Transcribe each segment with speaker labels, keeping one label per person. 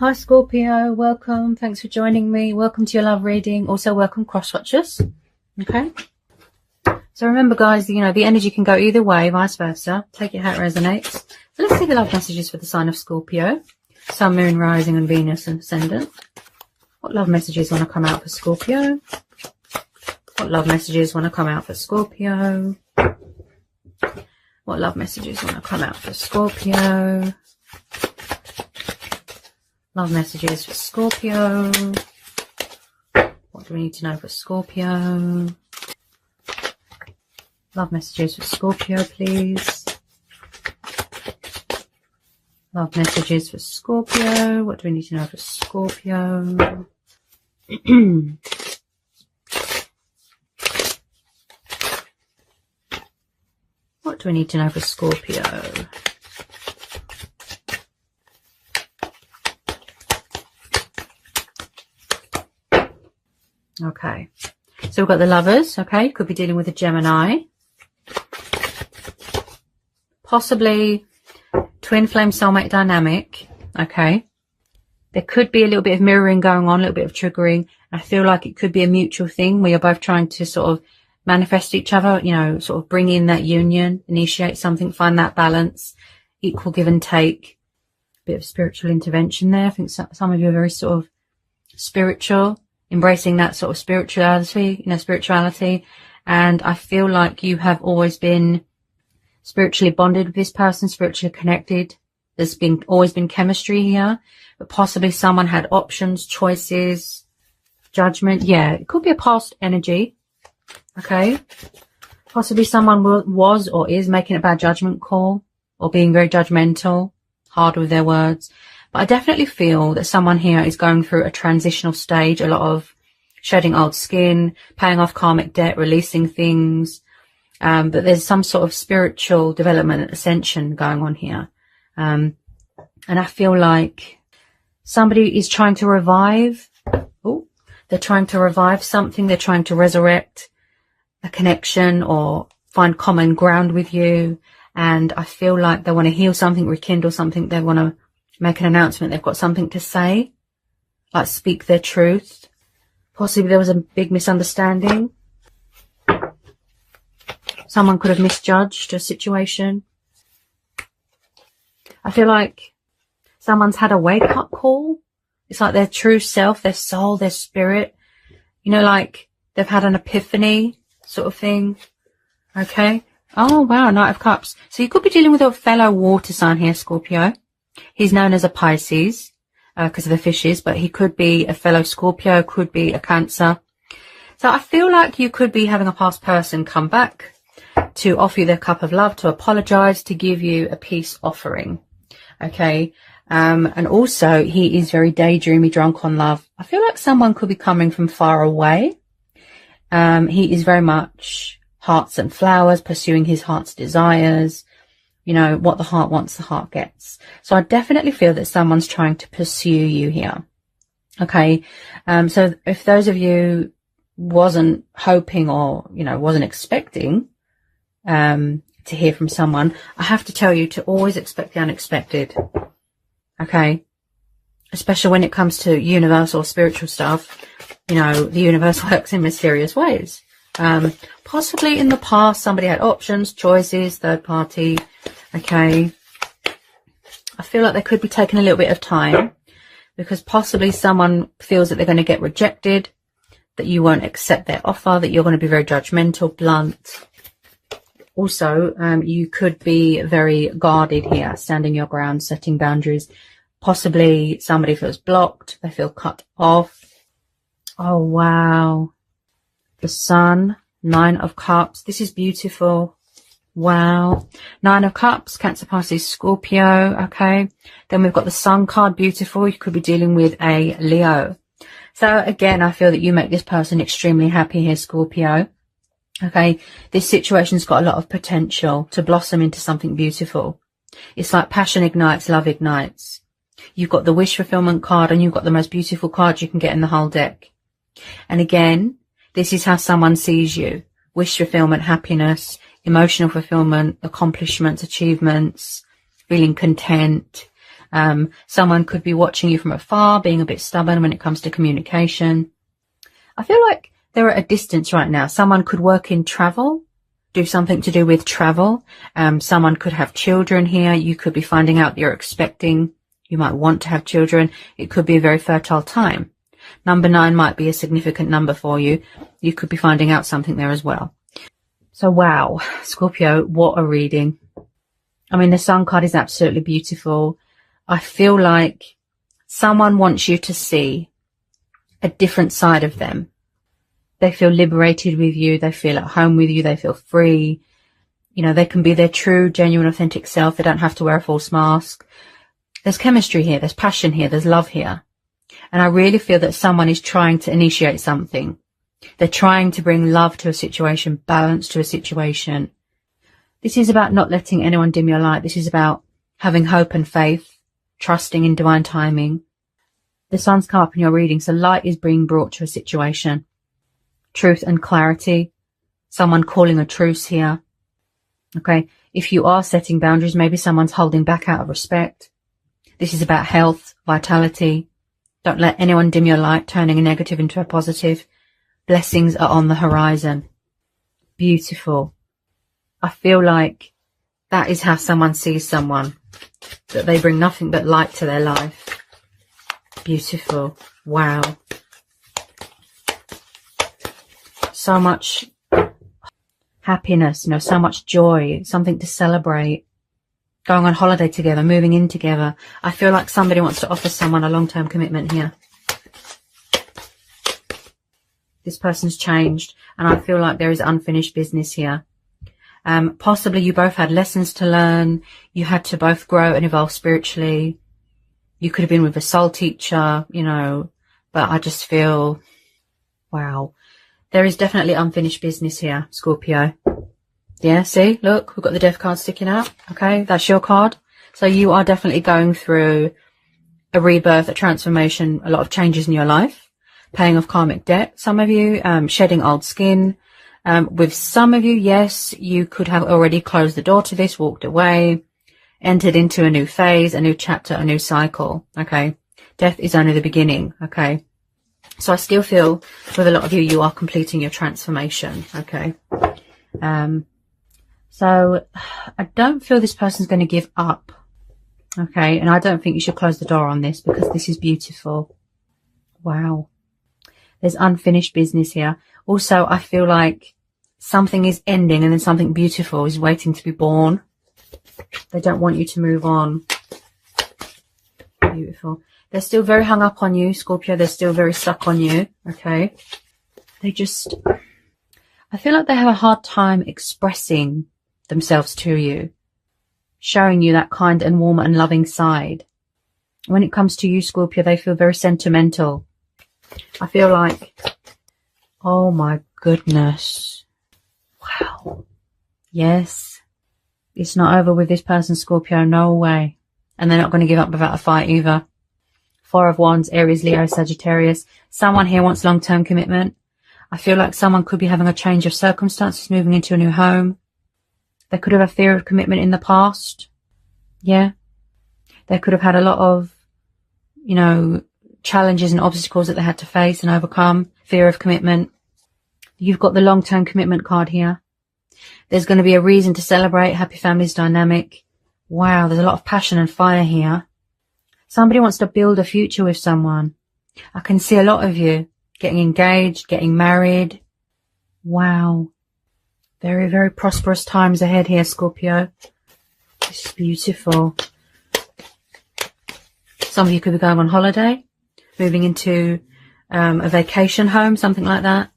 Speaker 1: Hi Scorpio, welcome. Thanks for joining me. Welcome to your love reading. Also welcome cross watchers. Okay. So remember guys, the energy can go either way, vice versa. Take it how it resonates. So let's see the love messages for the sign of Scorpio. Sun, Moon, Rising and Venus and Ascendant. What love messages want to come out for Scorpio? What love messages want to come out for Scorpio? What love messages want to come out for Scorpio? Love messages for Scorpio. What do we need to know for Scorpio? Love messages for Scorpio, please. Love messages for Scorpio. What do we need to know for Scorpio? What do we need to know for Scorpio? Okay, so we've got the Lovers. Okay, could be dealing with a Gemini, possibly twin flame soulmate dynamic. Okay, there could be a little bit of mirroring going on, a little bit of triggering. I feel like it could be a mutual thing where you're both trying to sort of manifest each other, sort of bring in that union, initiate something, find that balance, equal give and take. Bit of spiritual intervention there. I think some of you are very sort of spiritual, embracing that sort of spirituality, and I feel like you have always been spiritually bonded with this person, spiritually connected. There's always been chemistry here, but possibly someone had options, choices, judgment. Yeah, it could be a past energy. Okay, possibly someone was or is making a bad judgment call or being very judgmental, hard with their words. But I definitely feel that someone here is going through a transitional stage, a lot of shedding old skin, paying off karmic debt, releasing things. But there's some sort of spiritual development, ascension going on here. And I feel like somebody is trying to revive. Oh, they're trying to revive something. They're trying to resurrect a connection or find common ground with you. And I feel like they want to heal something, rekindle something. They want to make an announcement. They've got something to say, like speak their truth. Possibly there was a big misunderstanding. Someone could have misjudged a situation. I feel like someone's had a wake-up call. It's like their true self, their soul, their spirit. Like they've had an epiphany sort of thing. Okay. Oh, wow, Knight of Cups. So you could be dealing with a fellow water sign here, Scorpio. He's known as a Pisces because of the fishes, but he could be a fellow Scorpio, could be a Cancer. So I feel like you could be having a past person come back to offer you their cup of love, to apologize, to give you a peace offering. Okay. And also he is very daydreamy, drunk on love. I feel like someone could be coming from far away. He is very much hearts and flowers, pursuing his heart's desires. What the heart wants, the heart gets. So I definitely feel that someone's trying to pursue you here. Okay. So if those of you wasn't hoping or, wasn't expecting, to hear from someone, I have to tell you to always expect the unexpected. Okay. Especially when it comes to universal or spiritual stuff, the universe works in mysterious ways. Possibly in the past, somebody had options, choices, third party. Okay. I feel like they could be taking a little bit of time because possibly someone feels that they're going to get rejected, that you won't accept their offer, that you're going to be very judgmental, blunt. Also, you could be very guarded here, standing your ground, setting boundaries. Possibly somebody feels blocked. They feel cut off. Oh, wow. The Sun, 9 of Cups. This is beautiful. Wow. 9 of Cups, Cancer, Pisces, Scorpio. Okay. Then we've got the Sun card. Beautiful. You could be dealing with a Leo. So again, I feel that you make this person extremely happy here, Scorpio. Okay. This situation's got a lot of potential to blossom into something beautiful. It's like passion ignites, love ignites. You've got the wish fulfillment card and you've got the most beautiful card you can get in the whole deck. And again, this is how someone sees you. Wish fulfillment, happiness, emotional fulfillment, accomplishments, achievements, feeling content, Someone could be watching you from afar, being a bit stubborn when it comes to communication. I feel like they're at a distance right now. Someone could work in travel, do something to do with travel. Someone could have children here. You could be finding out you're expecting. You might want to have children. It could be a very fertile time. Number 9 might be a significant number for you. You could be finding out something there as well. So wow, Scorpio, what a reading. I mean, the Sun card is absolutely beautiful. I feel like someone wants you to see a different side of them. They feel liberated with you. They feel at home with you. They feel free. You know, they can be their true, genuine, authentic self. They don't have to wear a false mask. There's chemistry here. There's passion here. There's love here. And I really feel that someone is trying to initiate something. They're trying to bring love to a situation, balance to a situation. This is about not letting anyone dim your light. This is about having hope and faith, trusting in divine timing. The Sun's come up in your reading, so light is being brought to a situation. Truth and clarity. Someone calling a truce here. Okay, if you are setting boundaries, maybe someone's holding back out of respect. This is about health, vitality. Don't let anyone dim your light, turning a negative into a positive. Blessings are on the horizon. Beautiful. I feel like that is how someone sees someone, that they bring nothing but light to their life. Beautiful. Wow. So much happiness, you know, so much joy, something to celebrate. Going on holiday together, moving in together. I feel like somebody wants to offer someone a long-term commitment here. This person's changed, and I feel like there is unfinished business here. Possibly you both had lessons to learn. You had to both grow and evolve spiritually. You could have been with a soul teacher, you know, but I just feel, wow. There is definitely unfinished business here, Scorpio. Yeah, see, look, we've got the Death card sticking out. Okay, that's your card. So you are definitely going through a rebirth, a transformation, a lot of changes in your life, paying off karmic debt. Some of you, shedding old skin. With some of you, yes, you could have already closed the door to this, walked away, entered into a new phase, a new chapter, a new cycle. Okay, death is only the beginning. Okay, so I still feel with a lot of you, you are completing your transformation. Okay. So I don't feel this person's going to give up. Okay. And I don't think you should close the door on this, because this is beautiful. Wow. There's unfinished business here. Also, I feel like something is ending and then something beautiful is waiting to be born. They don't want you to move on. Beautiful. They're still very hung up on you, Scorpio. They're still very stuck on you. Okay. They just, I feel like they have a hard time expressing themselves to you, showing you that kind and warm and loving side. When it comes to you, Scorpio, they feel very sentimental. I feel like, oh my goodness. Wow. Yes. It's not over with this person, Scorpio. No way. And they're not going to give up without a fight either. 4 of Wands, Aries, Leo, Sagittarius. Someone here wants long-term commitment. I feel like someone could be having a change of circumstances, moving into a new home. They could have a fear of commitment in the past. Yeah. They could have had a lot of, you know, challenges and obstacles that they had to face and overcome. Fear of commitment. You've got the long-term commitment card here. There's going to be a reason to celebrate. Happy families dynamic. Wow, there's a lot of passion and fire here. Somebody wants to build a future with someone. I can see a lot of you getting engaged, getting married. Wow. Very, very prosperous times ahead here, Scorpio. This is beautiful. Some of you could be going on holiday, moving into a vacation home, something like that.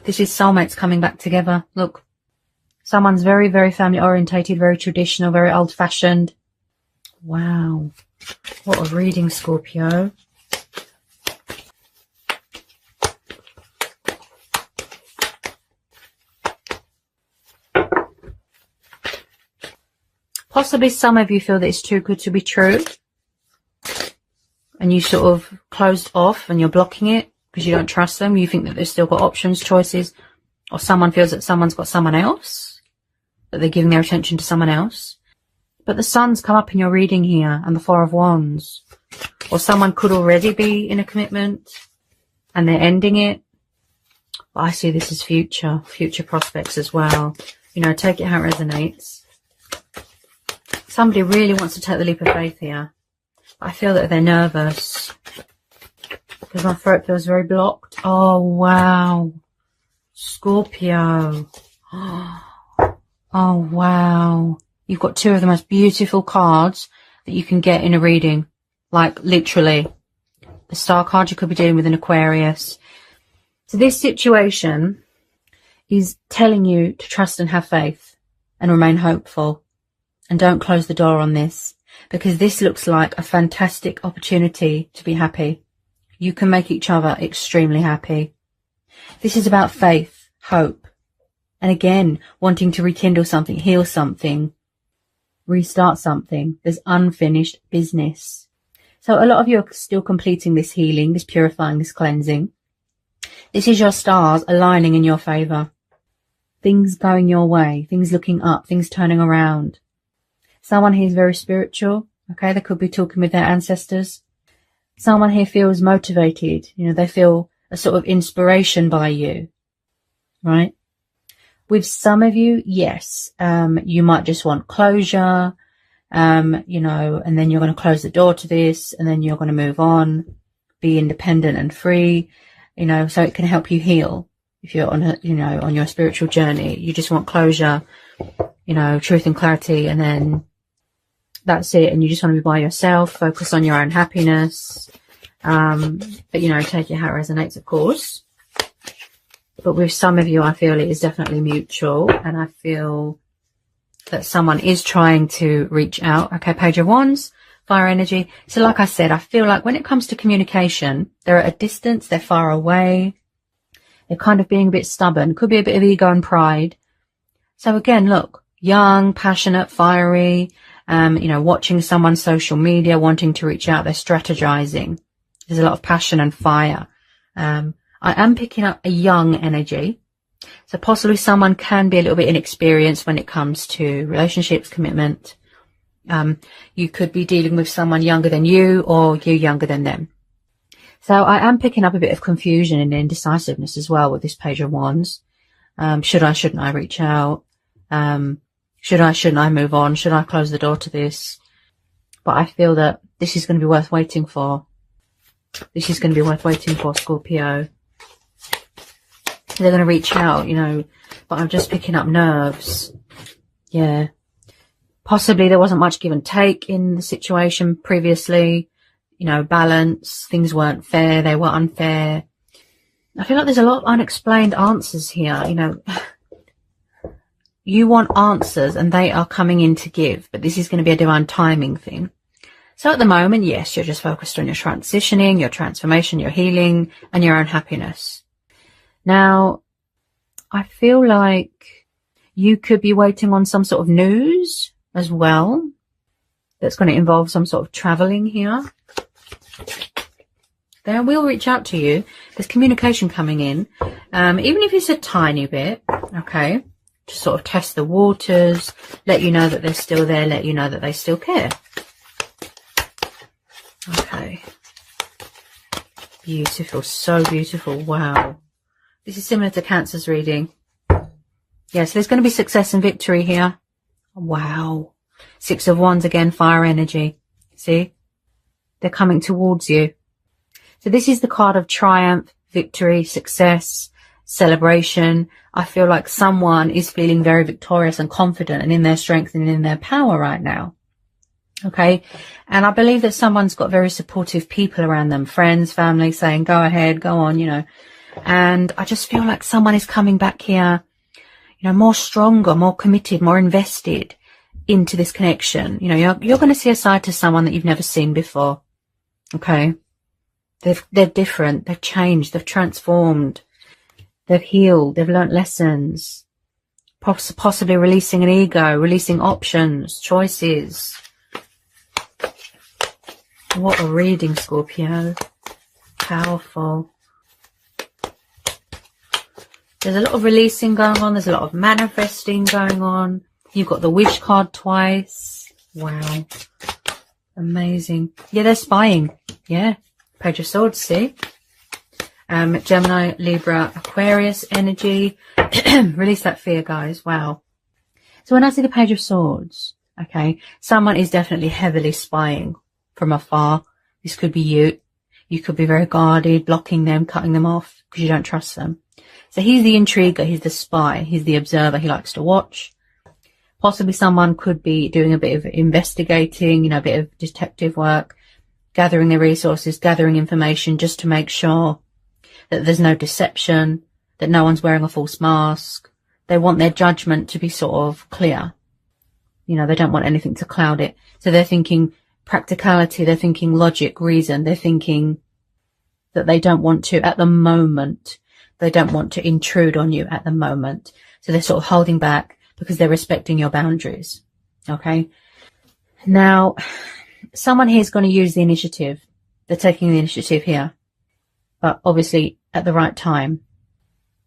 Speaker 1: This is soulmates coming back together. Look, someone's very, very family orientated, very traditional, very old fashioned. Wow. What a reading, Scorpio. Possibly some of you feel that it's too good to be true, and you sort of closed off and you're blocking it because you don't trust them. You think that they've still got options, choices, or someone feels that someone's got someone else, that they're giving their attention to someone else. But the Sun's come up in your reading here, and the Four of Wands. Or someone could already be in a commitment and they're ending it. But I see this as future prospects as well. You know, take it how it resonates. Somebody really wants to take the leap of faith here. I feel that they're nervous because my throat feels very blocked. Oh, wow. Scorpio. Oh, wow. You've got two of the most beautiful cards that you can get in a reading. Like, literally. The Star card, you could be dealing with an Aquarius. So this situation is telling you to trust and have faith and remain hopeful. And don't close the door on this, because this looks like a fantastic opportunity to be happy. You can make each other extremely happy. This is about faith, hope, and again, wanting to rekindle something, heal something, restart something. There's unfinished business. So a lot of you are still completing this healing, this purifying, this cleansing. This is your stars aligning in your favour. Things going your way, things looking up, things turning around. Someone here is very spiritual, okay? They could be talking with their ancestors. Someone here feels motivated. You know, they feel a sort of inspiration by you, right? With some of you, yes, you might just want closure, you know, and then you're going to close the door to this, and then you're going to move on, be independent and free, you know, so it can help you heal. If you're on a, you know, on your spiritual journey, you just want closure, you know, truth and clarity, and then that's it. And you just want to be by yourself, focus on your own happiness. But, you know, take it how it resonates, of course. But with some of you, I feel it is definitely mutual. And I feel that someone is trying to reach out. Okay, Page of Wands, fire energy. So like I said, I feel like when it comes to communication, they're at a distance, they're far away. They're kind of being a bit stubborn. Could be a bit of ego and pride. So again, look, young, passionate, fiery, you know, watching someone's social media, wanting to reach out, they're strategizing. There's a lot of passion and fire. I am picking up a young energy. So possibly someone can be a little bit inexperienced when it comes to relationships, commitment. You could be dealing with someone younger than you, or you younger than them. So I am picking up a bit of confusion and indecisiveness as well with this Page of Wands. Should I, shouldn't I reach out? Should I, shouldn't I move on? Should I close the door to this? But I feel that this is going to be worth waiting for. This is going to be worth waiting for, Scorpio. They're going to reach out, you know, but I'm just picking up nerves. Yeah. Possibly there wasn't much give and take in the situation previously. You know, balance. Things weren't fair. They were unfair. I feel like there's a lot of unexplained answers here, you know. You want answers and they are coming in to give, but this is going to be a divine timing thing. So at the moment, yes, you're just focused on your transitioning, your transformation, your healing, and your own happiness. Now, I feel like you could be waiting on some sort of news as well. That's going to involve some sort of traveling here. They will reach out to you. There's communication coming in, even if it's a tiny bit, okay? To sort of test the waters, let you know that they're still there, let you know that they still care. Okay. Beautiful, so beautiful. Wow. This is similar to Cancer's reading. Yes, there's going to be success and victory here. Wow. Six of Wands again, fire energy. See? They're coming towards you. So this is the card of triumph, victory, success, celebration. I feel like someone is feeling very victorious and confident and in their strength and in their power right now. Okay. And I believe that someone's got very supportive people around them, friends, family, saying, go ahead, go on, you know. And I just feel like someone is coming back here, you know, more stronger, more committed, more invested into this connection. You know, you're going to see a side to someone that you've never seen before. Okay. They're different. They've changed. They've transformed. They've healed. They've learnt lessons. Possibly releasing an ego, releasing options, choices. What a reading, Scorpio. Powerful. There's a lot of releasing going on. There's a lot of manifesting going on. You've got the wish card twice. Wow. Amazing. Yeah, they're spying. Yeah. Page of Swords, see? Gemini, Libra, Aquarius energy. Release that fear, guys. Wow. So when I see the Page of Swords, okay, someone is definitely heavily spying from afar. This could be you. You could be very guarded, blocking them, cutting them off because you don't trust them. So he's the intriguer, he's the spy, he's the observer, he likes to watch. Possibly someone could be doing a bit of investigating, you know, a bit of detective work, gathering the resources, gathering information just to make sure that there's no deception, that no one's wearing a false mask. They want their judgment to be sort of clear. You know, they don't want anything to cloud it. So they're thinking practicality, they're thinking logic, reason, they're thinking that they don't want to, at the moment, they don't want to intrude on you at the moment. So they're sort of holding back because they're respecting your boundaries. Okay. Now, someone here is going to use the initiative. They're taking the initiative here, but obviously at the right time.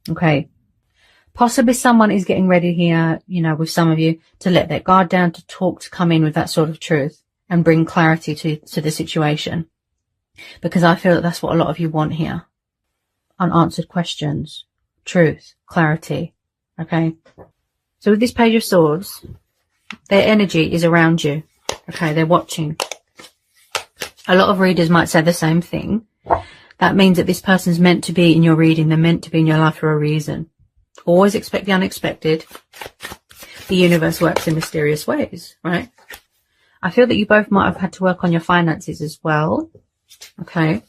Speaker 1: Okay. Possibly someone is getting ready here, you know, with some of you to let their guard down, to talk, to come in with that sort of truth and bring clarity to the situation. Because I feel that that's what a lot of you want here. Unanswered questions, truth, clarity. Okay. So with this Page of Swords, their energy is around you. Okay. They're watching. A lot of readers might say the same thing. That means that this person's meant to be in your reading. They're meant to be in your life for a reason. Always expect the unexpected. The universe works in mysterious ways, right? I feel that you both might have had to work on your finances as well. Okay.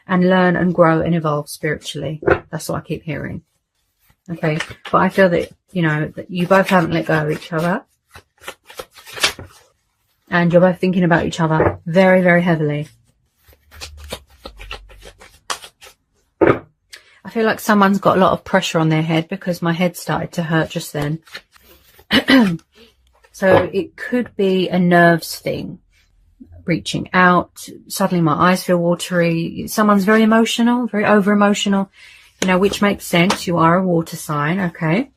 Speaker 1: And learn and grow and evolve spiritually. That's what I keep hearing. Okay. But I feel that, you know, that you both haven't let go of each other. And you're both thinking about each other very, very heavily. I feel like someone's got a lot of pressure on their head because my head started to hurt just then. So it could be a nerves thing. Reaching out, suddenly my eyes feel watery. Someone's very emotional, very over emotional, you know, which makes sense. You are a water sign. Okay.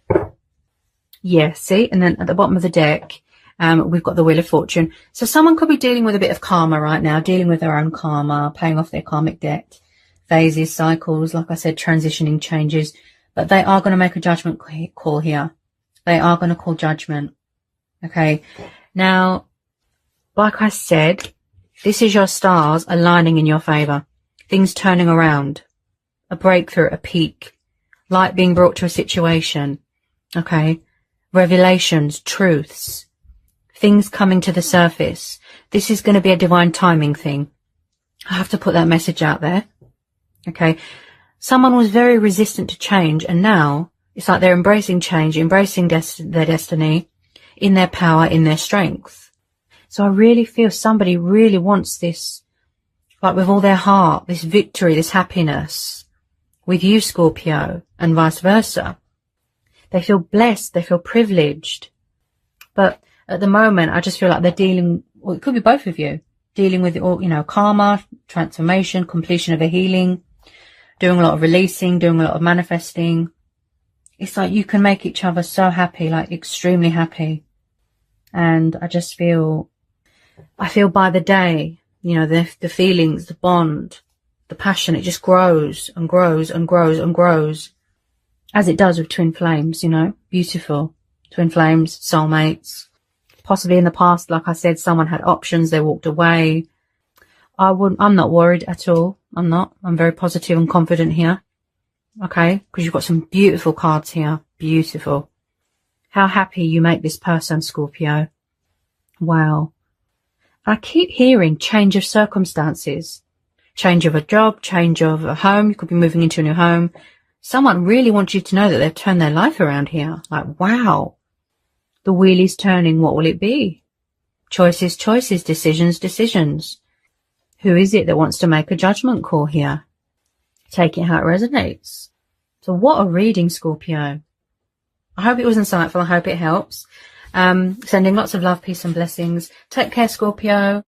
Speaker 1: Yeah. See, and then at the bottom of the deck, we've got the Wheel of Fortune. So someone could be dealing with a bit of karma right now, dealing with their own karma, paying off their karmic debt, phases, cycles, like I said, transitioning, changes, but they are going to make a judgment call here. They are going to call judgment. Okay. Now, like I said, this is your stars aligning in your favor. Things turning around. A breakthrough, a peak. Light being brought to a situation. Okay. Revelations, truths. Things coming to the surface. This is going to be a divine timing thing. I have to put that message out there. Okay. Someone was very resistant to change, and now it's like they're embracing change, embracing their destiny, in their power, in their strength. So I really feel somebody really wants this, like with all their heart, this victory, this happiness with you, Scorpio, and vice versa. They feel blessed. They feel privileged. But at the moment, I just feel like they're dealing, well, it could be both of you, dealing with, you know, karma, transformation, completion of a healing, doing a lot of releasing, doing a lot of manifesting. It's like you can make each other so happy, like extremely happy. And I just feel, I feel by the day, you know, the feelings, the bond, the passion, it just grows and grows and grows and grows, as it does with twin flames, you know, beautiful. Twin flames, soulmates. Possibly in the past, like I said, someone had options, they walked away. I'm not worried at all. I'm not. I'm very positive and confident here. Okay, because you've got some beautiful cards here. Beautiful. How happy you make this person, Scorpio. Wow. I keep hearing change of circumstances. Change of a job, change of a home. You could be moving into a new home. Someone really wants you to know that they've turned their life around here. Like, wow. The wheel is turning. What will it be? Choices, choices, decisions, decisions. Who is it that wants to make a judgment call here? Take it how it resonates. So what a reading, Scorpio. I hope it was insightful. I hope it helps. Sending lots of love, peace and blessings. Take care, Scorpio.